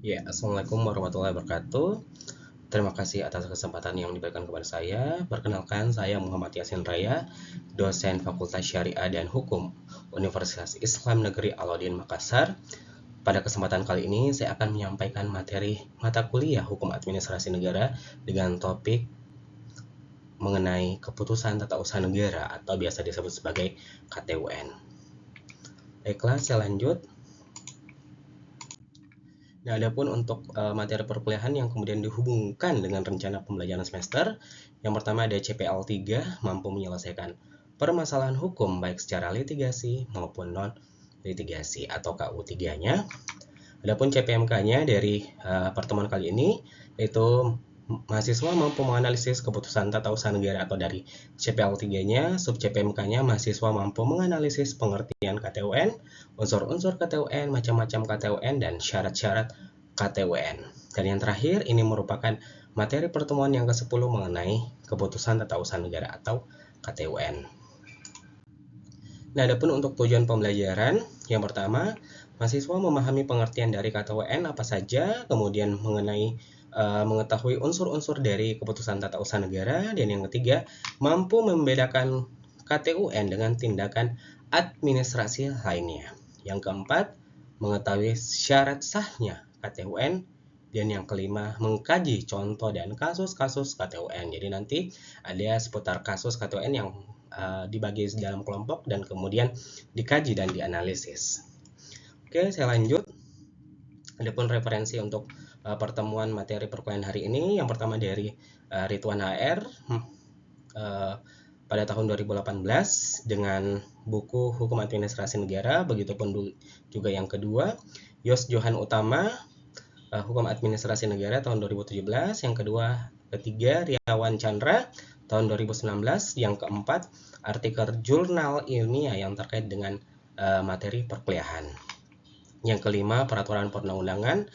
Ya, Assalamualaikum warahmatullahi wabarakatuh. Terima kasih atas kesempatan yang diberikan kepada saya. Perkenalkan, saya Muhammad Yasin Raya, dosen Fakultas Syariah dan Hukum Universitas Islam Negeri Alauddin Makassar. Pada kesempatan kali ini, saya akan menyampaikan materi mata kuliah Hukum Administrasi Negara dengan topik mengenai keputusan tata usaha negara atau biasa disebut sebagai KTUN. Baiklah, saya lanjut. Nah, adapun untuk materi perkuliahan yang kemudian dihubungkan dengan rencana pembelajaran semester, yang pertama ada CPL 3, mampu menyelesaikan permasalahan hukum baik secara litigasi maupun non-litigasi atau KU3-nya. Adapun CPMK-nya dari pertemuan kali ini yaitu mahasiswa mampu menganalisis keputusan tata usaha negara, atau dari CPL 3-nya, sub CPMK-nya mahasiswa mampu menganalisis pengertian KTUN, unsur-unsur KTUN, macam-macam KTUN, dan syarat-syarat KTUN. Dan yang terakhir, ini merupakan materi pertemuan yang ke-10 mengenai keputusan tata usaha negara atau KTUN. Nah, adapun untuk tujuan pembelajaran, yang pertama, mahasiswa memahami pengertian dari KTUN apa saja, kemudian mengetahui unsur-unsur dari keputusan tata usaha negara, dan yang ketiga, mampu membedakan KTUN dengan tindakan administrasi lainnya. Yang keempat, mengetahui syarat sahnya KTUN, dan yang kelima, mengkaji contoh dan kasus-kasus KTUN. Jadi nanti ada seputar kasus KTUN yang dibagi dalam kelompok dan kemudian dikaji dan dianalisis. Oke, saya lanjut. Adapun referensi untuk pertemuan materi perkuliahan hari ini, yang pertama dari Ridwan HR pada tahun 2018 dengan buku Hukum Administrasi Negara, begitupun juga yang kedua Yos Johan Utama, Hukum Administrasi Negara tahun 2017, yang ketiga Riawan Chandra tahun 2019, yang keempat artikel jurnal ilmiah yang terkait dengan materi perkuliahan, yang kelima peraturan perundang-undangan,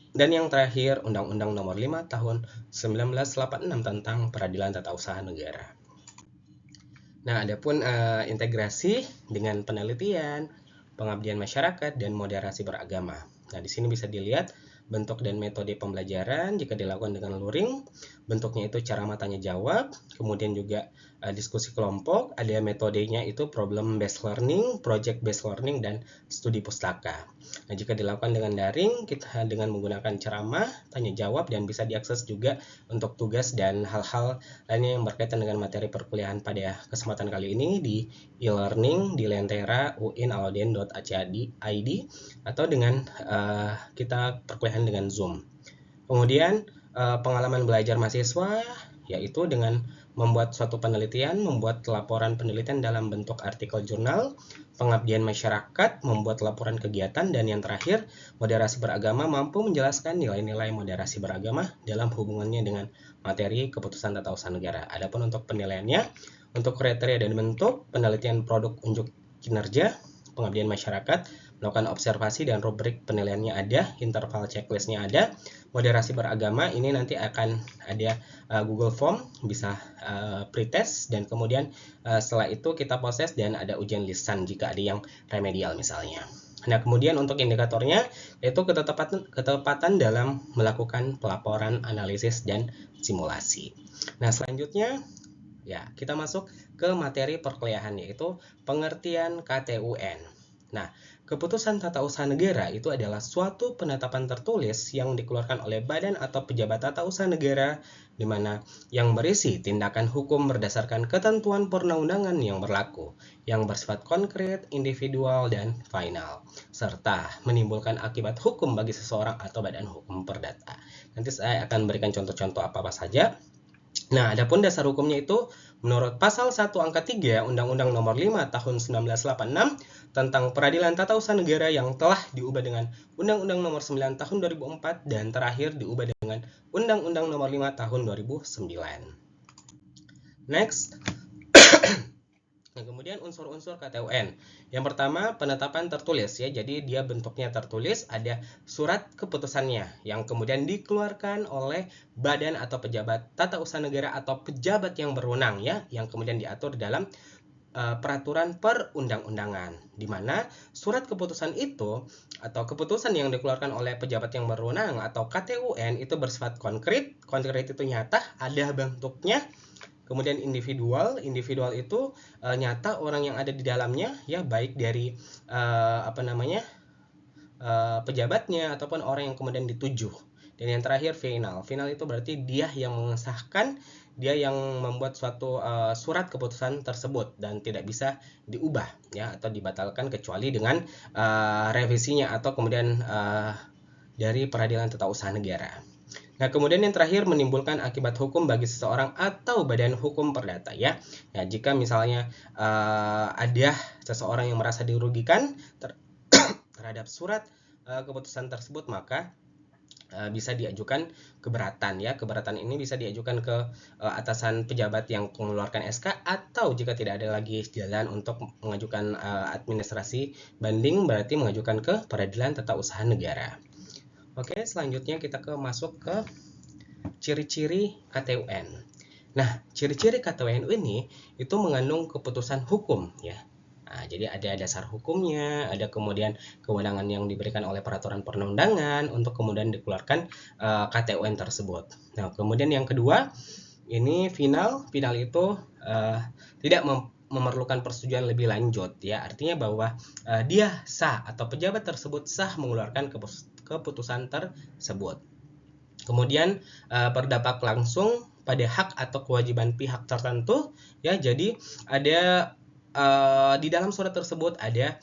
dan yang terakhir Undang-Undang Nomor 5 Tahun 1986 tentang Peradilan Tata Usaha Negara. Nah, adapun integrasi dengan penelitian, pengabdian masyarakat, dan moderasi beragama. Nah, di sini bisa dilihat bentuk dan metode pembelajaran jika dilakukan dengan luring. Bentuknya itu cara tanya jawab, kemudian juga diskusi kelompok, ada metodenya itu problem based learning, project based learning, dan studi pustaka. Nah, jika dilakukan dengan daring, kita dengan menggunakan ceramah, tanya jawab, dan bisa diakses juga untuk tugas dan hal-hal lainnya yang berkaitan dengan materi perkuliahan pada kesempatan kali ini di e-learning di Lentera uin.alaudin.ac.id atau dengan kita perkuliahan dengan Zoom. Kemudian pengalaman belajar mahasiswa yaitu dengan membuat suatu penelitian, membuat laporan penelitian dalam bentuk artikel jurnal, pengabdian masyarakat, membuat laporan kegiatan, dan yang terakhir, moderasi beragama mampu menjelaskan nilai-nilai moderasi beragama dalam hubungannya dengan materi keputusan tata usaha negara. Adapun untuk penilaiannya, untuk kriteria dan bentuk, penelitian produk unjuk kinerja, pengabdian masyarakat, melakukan observasi dan rubrik penilaiannya ada, interval checklistnya ada, moderasi beragama ini nanti akan ada Google Form, bisa pretest, dan kemudian setelah itu kita proses dan ada ujian lisan jika ada yang remedial misalnya. Nah, kemudian untuk indikatornya yaitu ketepatan dalam melakukan pelaporan, analisis, dan simulasi. Nah, selanjutnya ya, kita masuk ke materi perkuliahan yaitu pengertian KTUN. Nah, keputusan tata usaha negara itu adalah suatu penetapan tertulis yang dikeluarkan oleh badan atau pejabat tata usaha negara di mana yang berisi tindakan hukum berdasarkan ketentuan perundang-undangan yang berlaku, yang bersifat konkret, individual, dan final, serta menimbulkan akibat hukum bagi seseorang atau badan hukum perdata. Nanti saya akan berikan contoh-contoh apa-apa saja. Nah, adapun dasar hukumnya itu menurut pasal 1 angka 3 Undang-Undang Nomor 5 Tahun 1986 tentang Peradilan Tata Usaha Negara yang telah diubah dengan Undang-Undang Nomor 9 Tahun 2004 dan terakhir diubah dengan Undang-Undang Nomor 5 Tahun 2009. Next. Nah, kemudian unsur-unsur KTUN. Yang pertama, penetapan tertulis ya. Jadi dia bentuknya tertulis, ada surat keputusannya yang kemudian dikeluarkan oleh badan atau pejabat tata usaha negara atau pejabat yang berwenang ya, yang kemudian diatur dalam peraturan perundang-undangan, di mana surat keputusan itu atau keputusan yang dikeluarkan oleh pejabat yang berwenang atau KTUN itu bersifat konkret itu nyata, ada bentuknya, kemudian individual itu nyata orang yang ada di dalamnya, ya, baik dari pejabatnya ataupun orang yang kemudian dituju. Dan yang terakhir final itu berarti dia yang mengesahkan, dia yang membuat suatu surat keputusan tersebut dan tidak bisa diubah, ya, atau dibatalkan kecuali dengan revisinya atau kemudian dari Peradilan Tata Usaha Negara. Nah, kemudian yang terakhir menimbulkan akibat hukum bagi seseorang atau badan hukum perdata, ya. Nah, jika misalnya ada seseorang yang merasa dirugikan terhadap surat keputusan tersebut, maka bisa diajukan keberatan, ya. Keberatan ini bisa diajukan ke atasan pejabat yang mengeluarkan SK, atau jika tidak ada lagi jalan untuk mengajukan administrasi banding, berarti mengajukan ke Peradilan Tata Usaha Negara. Oke, selanjutnya kita masuk ke ciri-ciri KTUN. Nah, ciri-ciri KTUN ini itu mengandung keputusan hukum, ya. Nah, jadi ada dasar hukumnya, ada kemudian kewenangan yang diberikan oleh peraturan perundang-undangan untuk kemudian dikeluarkan KTUN tersebut. Nah, kemudian yang kedua, ini final itu tidak memerlukan persetujuan lebih lanjut, ya. Artinya bahwa dia sah atau pejabat tersebut sah mengeluarkan keputusan tersebut. Kemudian berdampak langsung pada hak atau kewajiban pihak tertentu, ya. Jadi ada di dalam surat tersebut ada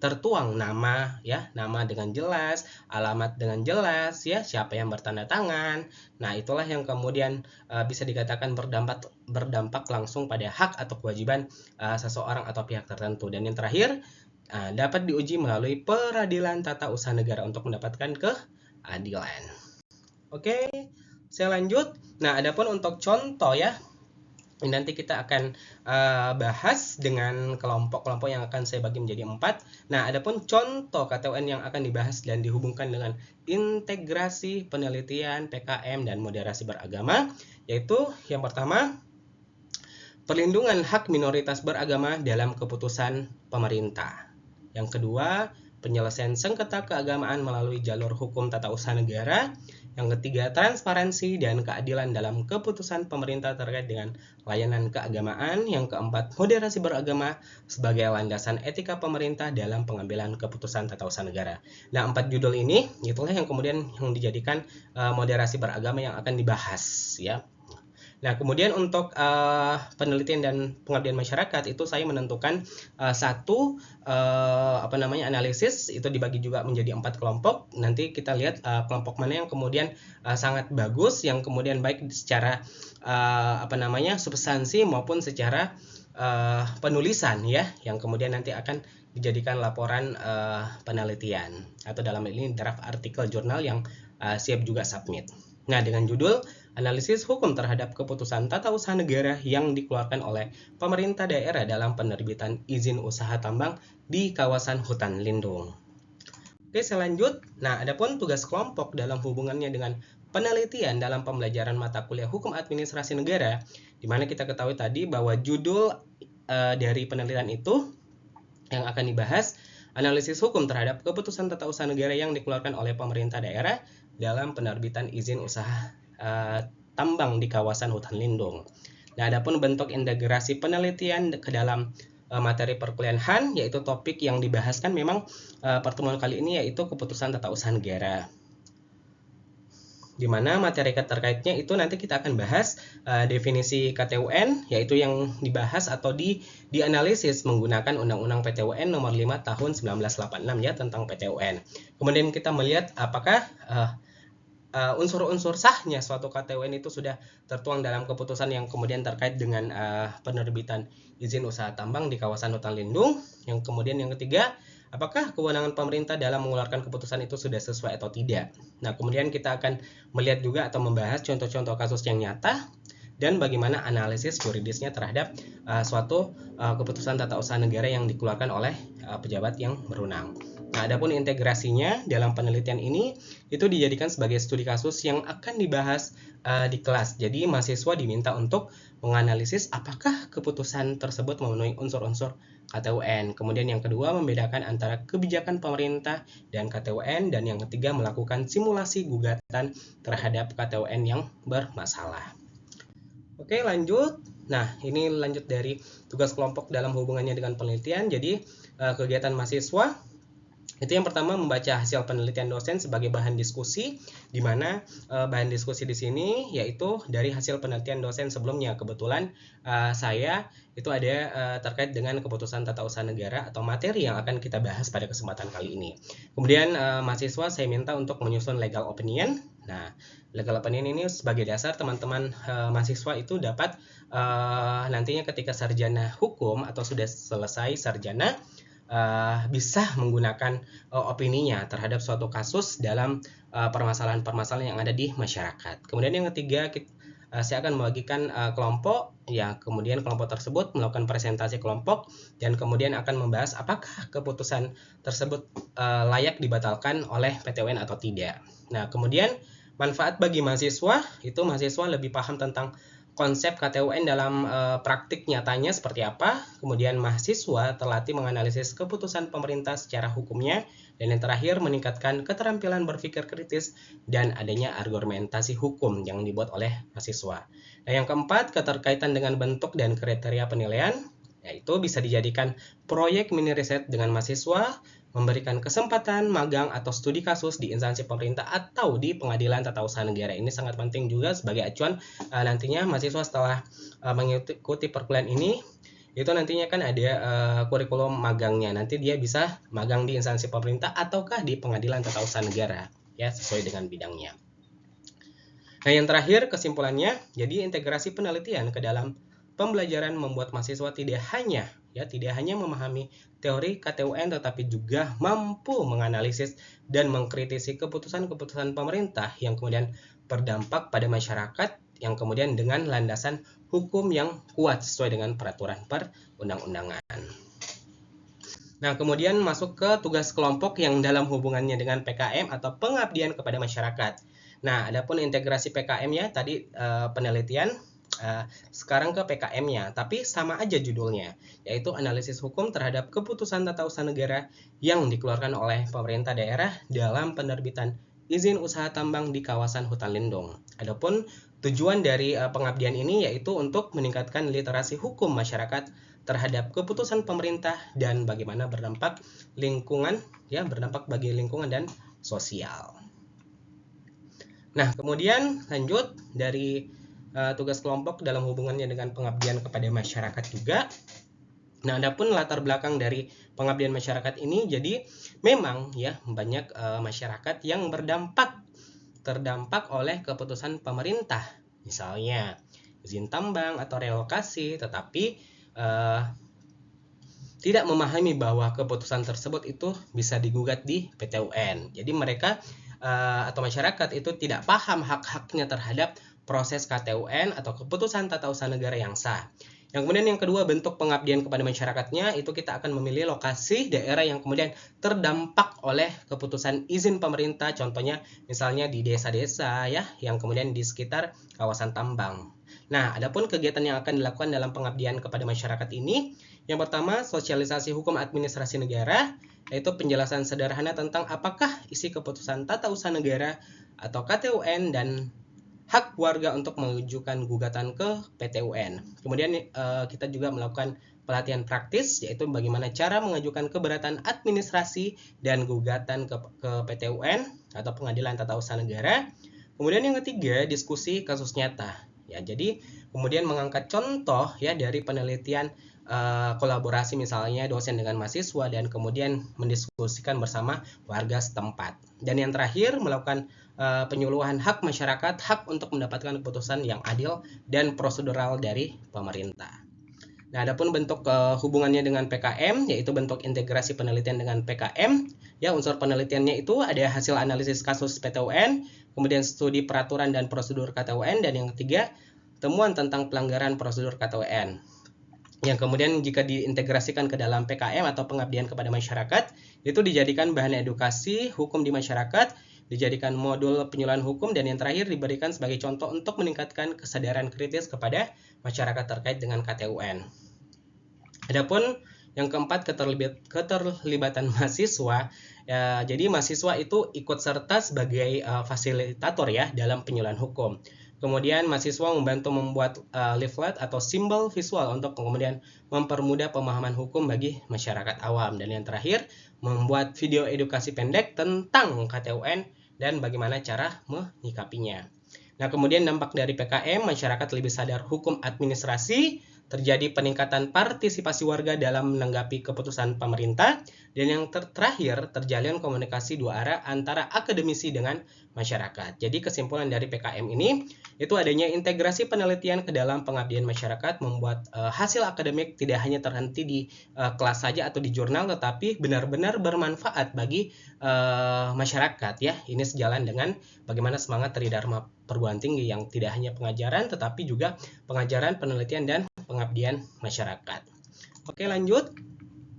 tertuang nama, ya, nama dengan jelas, alamat dengan jelas, ya, siapa yang bertanda tangan. Nah, itulah yang kemudian bisa dikatakan berdampak langsung pada hak atau kewajiban seseorang atau pihak tertentu. Dan yang terakhir, dapat diuji melalui Peradilan Tata Usaha Negara untuk mendapatkan keadilan. Oke, saya lanjut. Nah, adapun untuk contoh, ya, nanti kita akan bahas dengan kelompok-kelompok yang akan saya bagi menjadi 4. Nah, adapun contoh KTUN yang akan dibahas dan dihubungkan dengan integrasi penelitian, PKM, dan moderasi beragama, yaitu yang pertama, perlindungan hak minoritas beragama dalam keputusan pemerintah. Yang kedua, penyelesaian sengketa keagamaan melalui jalur hukum tata usaha negara. Yang ketiga, transparansi dan keadilan dalam keputusan pemerintah terkait dengan layanan keagamaan. Yang keempat, moderasi beragama sebagai landasan etika pemerintah dalam pengambilan keputusan tata usaha negara. Nah, 4 judul ini itulah yang kemudian yang dijadikan moderasi beragama yang akan dibahas, ya. Nah, kemudian untuk penelitian dan pengabdian masyarakat itu saya menentukan analisis itu dibagi juga menjadi 4 kelompok. Nanti kita lihat kelompok mana yang kemudian sangat bagus, yang kemudian baik secara substansi maupun secara penulisan, ya, yang kemudian nanti akan dijadikan laporan penelitian atau dalam ini draft artikel jurnal yang siap juga submit. Nah, dengan judul analisis hukum terhadap keputusan tata usaha negara yang dikeluarkan oleh pemerintah daerah dalam penerbitan izin usaha tambang di kawasan hutan lindung. Oke, saya lanjut. Nah, adapun tugas kelompok dalam hubungannya dengan penelitian dalam pembelajaran mata kuliah hukum administrasi negara, di mana kita ketahui tadi bahwa judul dari penelitian itu yang akan dibahas analisis hukum terhadap keputusan tata usaha negara yang dikeluarkan oleh pemerintah daerah dalam penerbitan izin usaha tambang di kawasan hutan lindung. Nah, adapun bentuk integrasi penelitian ke dalam materi perkuliahan, yaitu topik yang dibahaskan memang pertemuan kali ini yaitu keputusan tata usaha negara. Di mana materi terkaitnya itu nanti kita akan bahas definisi KTUN, yaitu yang dibahas atau dianalisis menggunakan Undang-Undang PTUN nomor 5 tahun 1986, ya, tentang PTUN. Kemudian kita melihat apakah unsur-unsur sahnya suatu KTUN itu sudah tertuang dalam keputusan yang kemudian terkait dengan penerbitan izin usaha tambang di kawasan hutan lindung. Yang kemudian yang ketiga, apakah kewenangan pemerintah dalam mengeluarkan keputusan itu sudah sesuai atau tidak. Nah, kemudian kita akan melihat juga atau membahas contoh-contoh kasus yang nyata dan bagaimana analisis yuridisnya terhadap suatu keputusan tata usaha negara yang dikeluarkan oleh pejabat yang berwenang. Nah, adapun integrasinya dalam penelitian ini itu dijadikan sebagai studi kasus yang akan dibahas di kelas. Jadi mahasiswa diminta untuk menganalisis apakah keputusan tersebut memenuhi unsur-unsur KTUN. Kemudian yang kedua, membedakan antara kebijakan pemerintah dan KTUN, dan yang ketiga, melakukan simulasi gugatan terhadap KTUN yang bermasalah. Oke, lanjut. Nah, ini lanjut dari tugas kelompok dalam hubungannya dengan penelitian. Jadi, kegiatan mahasiswa itu yang pertama, membaca hasil penelitian dosen sebagai bahan diskusi, di mana bahan diskusi di sini yaitu dari hasil penelitian dosen sebelumnya. Kebetulan saya itu ada terkait dengan keputusan tata usaha negara atau materi yang akan kita bahas pada kesempatan kali ini. Kemudian mahasiswa saya minta untuk menyusun legal opinion. Nah, legal opinion ini sebagai dasar teman-teman mahasiswa itu dapat nantinya ketika sarjana hukum atau sudah selesai sarjana bisa menggunakan opininya terhadap suatu kasus dalam permasalahan-permasalahan yang ada di masyarakat. Kemudian yang ketiga, saya akan membagikan kelompok, ya, kemudian kelompok tersebut melakukan presentasi kelompok dan kemudian akan membahas apakah keputusan tersebut layak dibatalkan oleh PT UN atau tidak. Nah, kemudian manfaat bagi mahasiswa, itu mahasiswa lebih paham tentang konsep KTUN dalam praktik nyatanya seperti apa. Kemudian mahasiswa terlatih menganalisis keputusan pemerintah secara hukumnya. Dan yang terakhir, meningkatkan keterampilan berpikir kritis dan adanya argumentasi hukum yang dibuat oleh mahasiswa. Nah, yang keempat, keterkaitan dengan bentuk dan kriteria penilaian, yaitu bisa dijadikan proyek mini riset dengan mahasiswa, memberikan kesempatan magang atau studi kasus di instansi pemerintah atau di pengadilan tata usaha negara. Ini sangat penting juga sebagai acuan nantinya mahasiswa setelah mengikuti perkuliahan ini, itu nantinya kan ada kurikulum magangnya. Nanti dia bisa magang di instansi pemerintah ataukah di pengadilan tata usaha negara, ya, sesuai dengan bidangnya. Nah, yang terakhir kesimpulannya, jadi integrasi penelitian ke dalam pembelajaran membuat mahasiswa tidak hanya memahami teori KTUN tetapi juga mampu menganalisis dan mengkritisi keputusan-keputusan pemerintah yang kemudian berdampak pada masyarakat yang kemudian dengan landasan hukum yang kuat sesuai dengan peraturan perundang-undangan. Nah, kemudian masuk ke tugas kelompok yang dalam hubungannya dengan PKM atau pengabdian kepada masyarakat. Nah, adapun integrasi PKM-nya tadi penelitian, sekarang ke PKM-nya, tapi sama aja judulnya, yaitu analisis hukum terhadap keputusan tata usaha negara yang dikeluarkan oleh pemerintah daerah dalam penerbitan izin usaha tambang di kawasan hutan lindung. Adapun tujuan dari pengabdian ini yaitu untuk meningkatkan literasi hukum masyarakat terhadap keputusan pemerintah dan bagaimana berdampak bagi lingkungan dan sosial. Nah, kemudian lanjut dari tugas kelompok dalam hubungannya dengan pengabdian kepada masyarakat juga. Nah, adapun latar belakang dari pengabdian masyarakat ini, jadi memang ya banyak masyarakat yang terdampak oleh keputusan pemerintah, misalnya izin tambang atau relokasi, tetapi tidak memahami bahwa keputusan tersebut itu bisa digugat di PT UN. Jadi mereka atau masyarakat itu tidak paham hak-haknya terhadap proses KTUN atau keputusan tata usaha negara yang sah. Yang kemudian yang kedua, bentuk pengabdian kepada masyarakatnya, itu kita akan memilih lokasi daerah yang kemudian terdampak oleh keputusan izin pemerintah, contohnya misalnya di desa-desa ya, yang kemudian di sekitar kawasan tambang. Nah, adapun kegiatan yang akan dilakukan dalam pengabdian kepada masyarakat ini, yang pertama, sosialisasi hukum administrasi negara, yaitu penjelasan sederhana tentang apakah isi keputusan tata usaha negara atau KTUN dan hak warga untuk mengajukan gugatan ke PT UN. Kemudian kita juga melakukan pelatihan praktis, yaitu bagaimana cara mengajukan keberatan administrasi dan gugatan ke PT UN atau Pengadilan Tata Usaha Negara. Kemudian yang ketiga, diskusi kasus nyata. Ya, jadi kemudian mengangkat contoh ya dari penelitian kolaborasi misalnya dosen dengan mahasiswa dan kemudian mendiskusikan bersama warga setempat. Dan yang terakhir, melakukan penyuluhan hak masyarakat, hak untuk mendapatkan keputusan yang adil dan prosedural dari pemerintah. Nah, adapun bentuk hubungannya dengan PKM, yaitu bentuk integrasi penelitian dengan PKM. Ya, unsur penelitiannya itu ada hasil analisis kasus PTUN, kemudian studi peraturan dan prosedur KTUN, dan yang ketiga, temuan tentang pelanggaran prosedur KTUN. yang kemudian jika diintegrasikan ke dalam PKM atau pengabdian kepada masyarakat, itu dijadikan bahan edukasi hukum di masyarakat, dijadikan modul penyuluhan hukum, dan yang terakhir diberikan sebagai contoh untuk meningkatkan kesadaran kritis kepada masyarakat terkait dengan KTUN. Adapun yang keempat, keterlibatan mahasiswa. Ya, jadi mahasiswa itu ikut serta sebagai fasilitator ya dalam penyuluhan hukum. Kemudian mahasiswa membantu membuat leaflet atau simbol visual untuk kemudian mempermudah pemahaman hukum bagi masyarakat awam. Dan yang terakhir, membuat video edukasi pendek tentang KTUN dan bagaimana cara menyikapinya. Nah, kemudian dampak dari PKM, masyarakat lebih sadar hukum administrasi, terjadi peningkatan partisipasi warga dalam menanggapi keputusan pemerintah, dan yang terakhir, terjalin komunikasi dua arah antara akademisi dengan masyarakat. Jadi kesimpulan dari PKM ini, itu adanya integrasi penelitian ke dalam pengabdian masyarakat, membuat hasil akademik tidak hanya terhenti di kelas saja atau di jurnal, tetapi benar-benar bermanfaat bagi masyarakat ya. Ini sejalan dengan bagaimana semangat Tridharma perguruan tinggi yang tidak hanya pengajaran tetapi juga pengajaran, penelitian, dan pengabdian masyarakat. Oke, lanjut.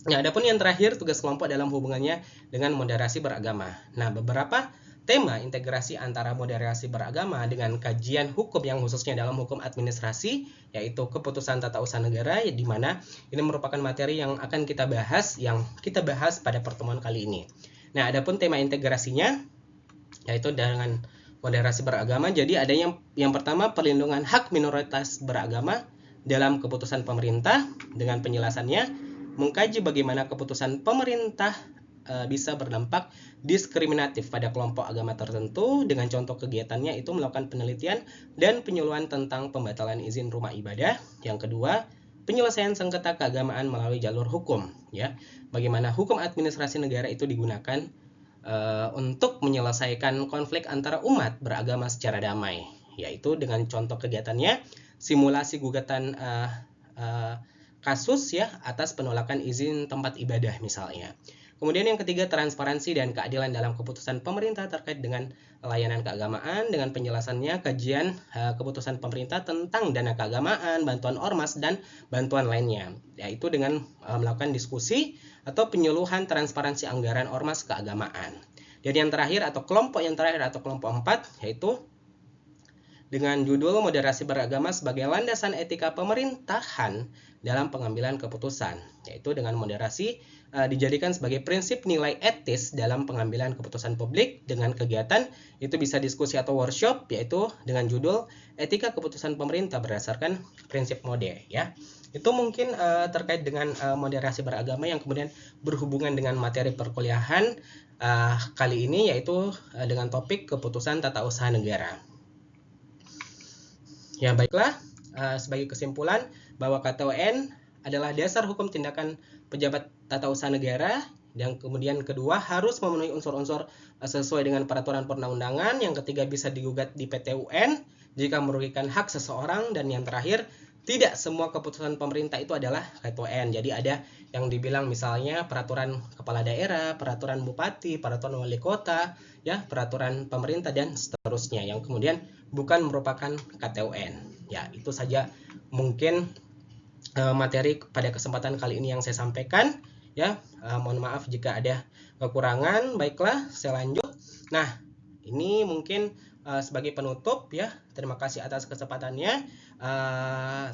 Nah, adapun yang terakhir, tugas kelompok dalam hubungannya dengan moderasi beragama. Nah, beberapa tema integrasi antara moderasi beragama dengan kajian hukum yang khususnya dalam hukum administrasi, yaitu keputusan tata usaha negara, di mana ini merupakan materi yang akan kita bahas pada pertemuan kali ini. Nah, adapun tema integrasinya yaitu dengan moderasi beragama. Jadi ada yang pertama, perlindungan hak minoritas beragama dalam keputusan pemerintah, dengan penjelasannya mengkaji bagaimana keputusan pemerintah bisa berdampak diskriminatif pada kelompok agama tertentu, dengan contoh kegiatannya itu melakukan penelitian dan penyuluhan tentang pembatalan izin rumah ibadah. Yang kedua, penyelesaian sengketa keagamaan melalui jalur hukum ya. Bagaimana hukum administrasi negara itu digunakan untuk menyelesaikan konflik antara umat beragama secara damai, yaitu dengan contoh kegiatannya simulasi gugatan kasus ya atas penolakan izin tempat ibadah misalnya. Kemudian yang ketiga, transparansi dan keadilan dalam keputusan pemerintah terkait dengan layanan keagamaan, dengan penjelasannya kajian keputusan pemerintah tentang dana keagamaan, bantuan ormas, dan bantuan lainnya, yaitu dengan melakukan diskusi atau penyuluhan transparansi anggaran ormas keagamaan. Dan yang terakhir atau kelompok 4 yaitu dengan judul moderasi beragama sebagai landasan etika pemerintahan dalam pengambilan keputusan, yaitu dengan moderasi dijadikan sebagai prinsip nilai etis dalam pengambilan keputusan publik. Dengan kegiatan itu bisa diskusi atau workshop, yaitu dengan judul etika keputusan pemerintah berdasarkan prinsip mode ya. Itu mungkin terkait dengan moderasi beragama yang kemudian berhubungan dengan materi perkuliahan kali ini, yaitu dengan topik keputusan tata usaha negara. Ya, baiklah, sebagai kesimpulan bahwa KTUN adalah dasar hukum tindakan pejabat tata usaha negara. Yang kemudian kedua, harus memenuhi unsur-unsur sesuai dengan peraturan perundang-undangan. Yang ketiga, bisa digugat di PT UN jika merugikan hak seseorang. Dan yang terakhir, tidak semua keputusan pemerintah itu adalah KTUN. Jadi ada yang dibilang misalnya peraturan kepala daerah, peraturan bupati, peraturan wali kota, ya, peraturan pemerintah dan seterusnya yang kemudian bukan merupakan KTUN. Ya, itu saja mungkin materi pada kesempatan kali ini yang saya sampaikan. Ya, mohon maaf jika ada kekurangan. Baiklah, saya lanjut. Nah, ini mungkin sebagai penutup ya. Terima kasih atas kesempatannya.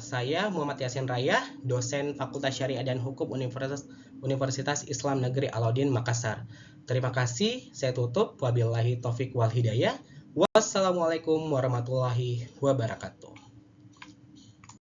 Saya Muhammad Yasin Raya, dosen Fakultas Syariah dan Hukum Universitas Islam Negeri Alauddin Makassar. Terima kasih. Saya tutup. Wabillahi taufik wal hidayah. Wassalamualaikum warahmatullahi wabarakatuh.